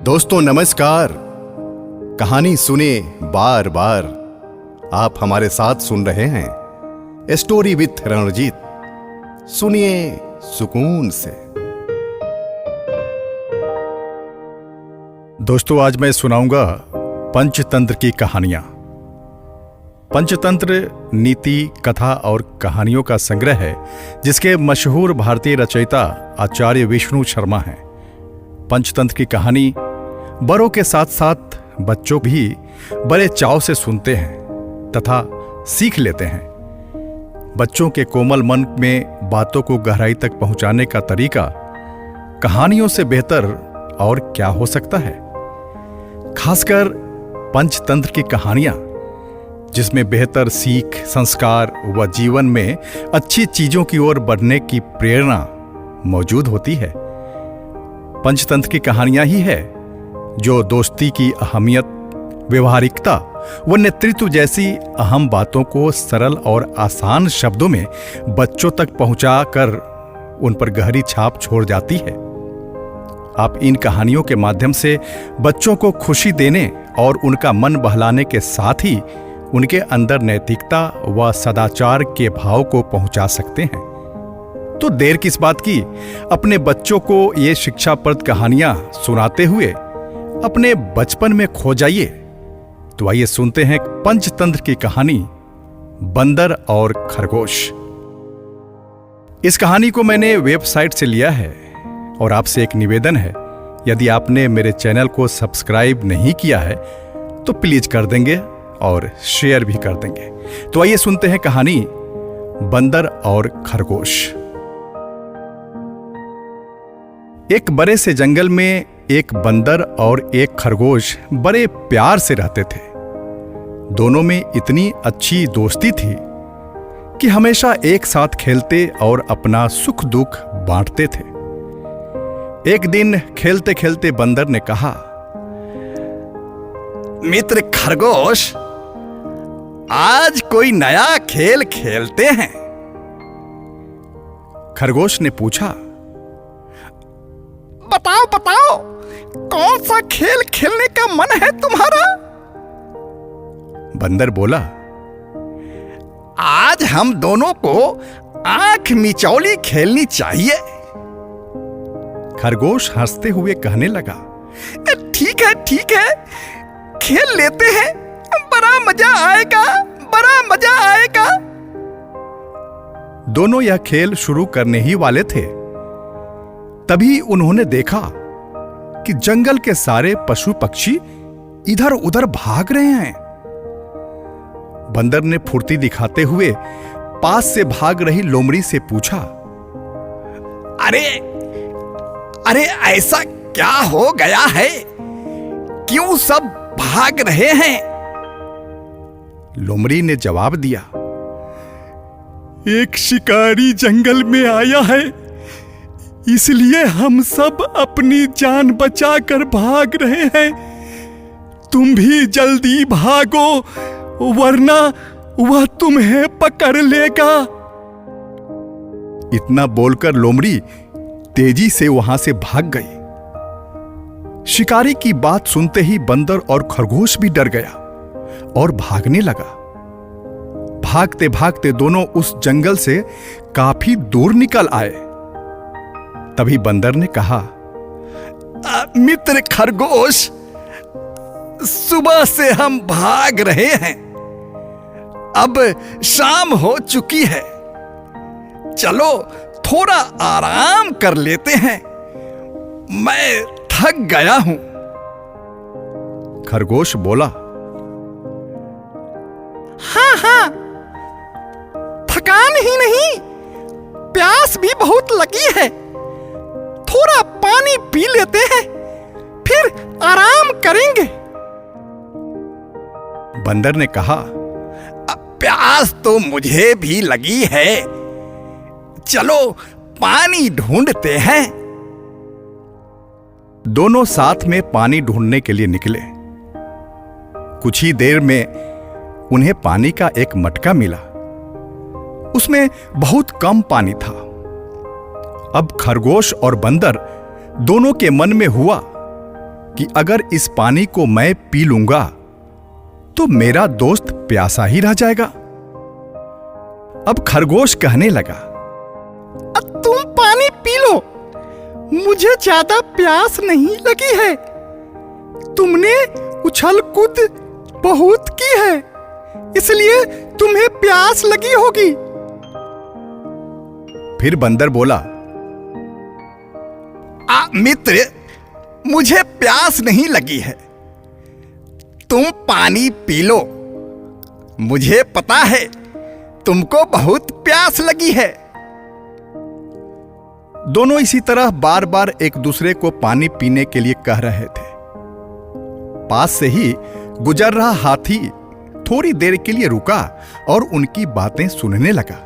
दोस्तों नमस्कार। कहानी सुने बार बार। आप हमारे साथ सुन रहे हैं स्टोरी विथ रणजीत। सुनिए सुकून से। दोस्तों आज मैं सुनाऊंगा पंचतंत्र की कहानियां। पंचतंत्र नीति, कथा और कहानियों का संग्रह है जिसके मशहूर भारतीय रचयिता आचार्य विष्णु शर्मा हैं। पंचतंत्र की कहानी बड़ों के साथ साथ बच्चों भी बड़े चाव से सुनते हैं तथा सीख लेते हैं। बच्चों के कोमल मन में बातों को गहराई तक पहुंचाने का तरीका कहानियों से बेहतर और क्या हो सकता है। खासकर पंचतंत्र की कहानियां जिसमें बेहतर सीख, संस्कार व जीवन में अच्छी चीजों की ओर बढ़ने की प्रेरणा मौजूद होती है। पंचतंत्र की कहानियां ही है जो दोस्ती की अहमियत, व्यवहारिकता व नेतृत्व जैसी अहम बातों को सरल और आसान शब्दों में बच्चों तक पहुंचाकर उन पर गहरी छाप छोड़ जाती है। आप इन कहानियों के माध्यम से बच्चों को खुशी देने और उनका मन बहलाने के साथ ही उनके अंदर नैतिकता व सदाचार के भाव को पहुंचा सकते हैं। तो देर किस बात की, अपने बच्चों को ये शिक्षाप्रद कहानियां सुनाते हुए अपने बचपन में खो जाइए। तो आइए सुनते हैं पंचतंत्र की कहानी बंदर और खरगोश। इस कहानी को मैंने वेबसाइट से लिया है और आपसे एक निवेदन है, यदि आपने मेरे चैनल को सब्सक्राइब नहीं किया है तो प्लीज कर देंगे और शेयर भी कर देंगे। तो आइए सुनते हैं कहानी बंदर और खरगोश। एक बड़े से जंगल में एक बंदर और एक खरगोश बड़े प्यार से रहते थे। दोनों में इतनी अच्छी दोस्ती थी कि हमेशा एक साथ खेलते और अपना सुख दुख बांटते थे। एक दिन खेलते खेलते बंदर ने कहा, मित्र खरगोश, आज कोई नया खेल खेलते हैं। खरगोश ने पूछा, बताओ बताओ, कौन सा खेल खेलने का मन है तुम्हारा? बंदर बोला, आज हम दोनों को आंख मिचौली खेलनी चाहिए। खरगोश हंसते हुए कहने लगा, ठीक है, खेल लेते हैं, बड़ा मजा आएगा, बड़ा मजा आएगा। दोनों यह खेल शुरू करने ही वाले थे, तभी उन्होंने देखा कि जंगल के सारे पशु पक्षी इधर उधर भाग रहे हैं। बंदर ने फुर्ती दिखाते हुए पास से भाग रही लोमड़ी से पूछा, अरे ऐसा क्या हो गया है, क्यों सब भाग रहे हैं? लोमड़ी ने जवाब दिया, एक शिकारी जंगल में आया है, इसलिए हम सब अपनी जान बचाकर भाग रहे हैं। तुम भी जल्दी भागो वरना वह तुम्हें पकड़ लेगा। इतना बोलकर लोमड़ी तेजी से वहां से भाग गई। शिकारी की बात सुनते ही बंदर और खरगोश भी डर गया और भागने लगा। भागते भागते दोनों उस जंगल से काफी दूर निकल आए। तभी बंदर ने कहा, मित्र खरगोश, सुबह से हम भाग रहे हैं, अब शाम हो चुकी है, चलो थोड़ा आराम कर लेते हैं, मैं थक गया हूं। खरगोश बोला, हाँ, थकान ही नहीं, प्यास भी बहुत लगी है, थोड़ा पानी पी लेते हैं, फिर आराम करेंगे। बंदर ने कहा, प्यास तो मुझे भी लगी है, चलो पानी ढूंढते हैं। दोनों साथ में पानी ढूंढने के लिए निकले। कुछ ही देर में उन्हें पानी का एक मटका मिला। उसमें बहुत कम पानी था। अब खरगोश और बंदर दोनों के मन में हुआ कि अगर इस पानी को मैं पी लूंगा तो मेरा दोस्त प्यासा ही रह जाएगा। अब खरगोश कहने लगा, अब तुम पानी पी लो, मुझे ज्यादा प्यास नहीं लगी है। तुमने उछल कूद बहुत की है, इसलिए तुम्हें प्यास लगी होगी। फिर बंदर बोला, मित्र, मुझे प्यास नहीं लगी है, तुम पानी पी लो। मुझे पता है तुमको बहुत प्यास लगी है। दोनों इसी तरह बार बार एक दूसरे को पानी पीने के लिए कह रहे थे। पास से ही गुजर रहा हाथी थोड़ी देर के लिए रुका और उनकी बातें सुनने लगा।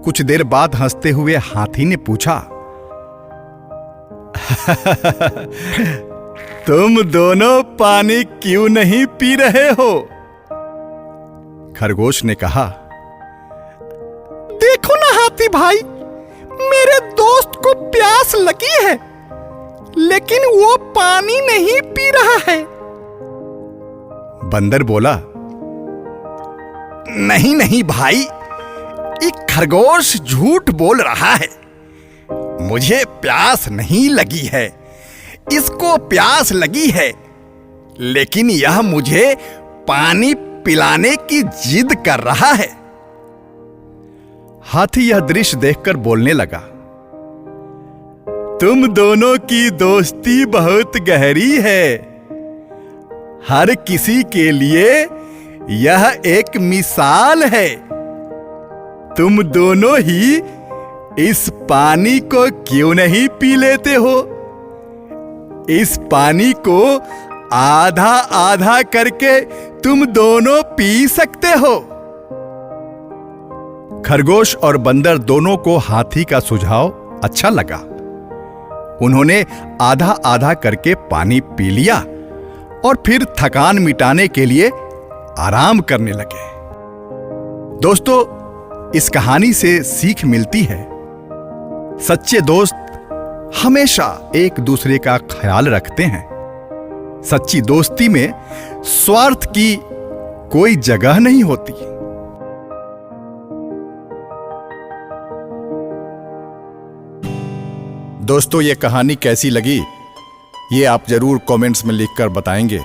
कुछ देर बाद हंसते हुए हाथी ने पूछा, तुम दोनों पानी क्यों नहीं पी रहे हो? खरगोश ने कहा, देखो ना हाथी भाई, मेरे दोस्त को प्यास लगी है, लेकिन वो पानी नहीं पी रहा है। बंदर बोला, नहीं नहीं भाई, एक खरगोश झूठ बोल रहा है। मुझे प्यास नहीं लगी है, इसको प्यास लगी है, लेकिन यह मुझे पानी पिलाने की जिद कर रहा है। हाथी यह दृश्य देखकर बोलने लगा, तुम दोनों की दोस्ती बहुत गहरी है। हर किसी के लिए यह एक मिसाल है। तुम दोनों ही इस पानी को क्यों नहीं पी लेते हो? इस पानी को आधा आधा करके तुम दोनों पी सकते हो। खरगोश और बंदर दोनों को हाथी का सुझाव अच्छा लगा। उन्होंने आधा आधा करके पानी पी लिया और फिर थकान मिटाने के लिए आराम करने लगे। दोस्तों, इस कहानी से सीख मिलती है, सच्चे दोस्त हमेशा एक दूसरे का ख्याल रखते हैं। सच्ची दोस्ती में स्वार्थ की कोई जगह नहीं होती। दोस्तों, ये कहानी कैसी लगी ये आप जरूर कमेंट्स में लिखकर बताएंगे,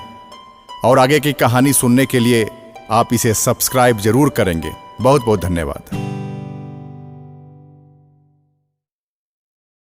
और आगे की कहानी सुनने के लिए आप इसे सब्सक्राइब जरूर करेंगे। बहुत बहुत धन्यवाद।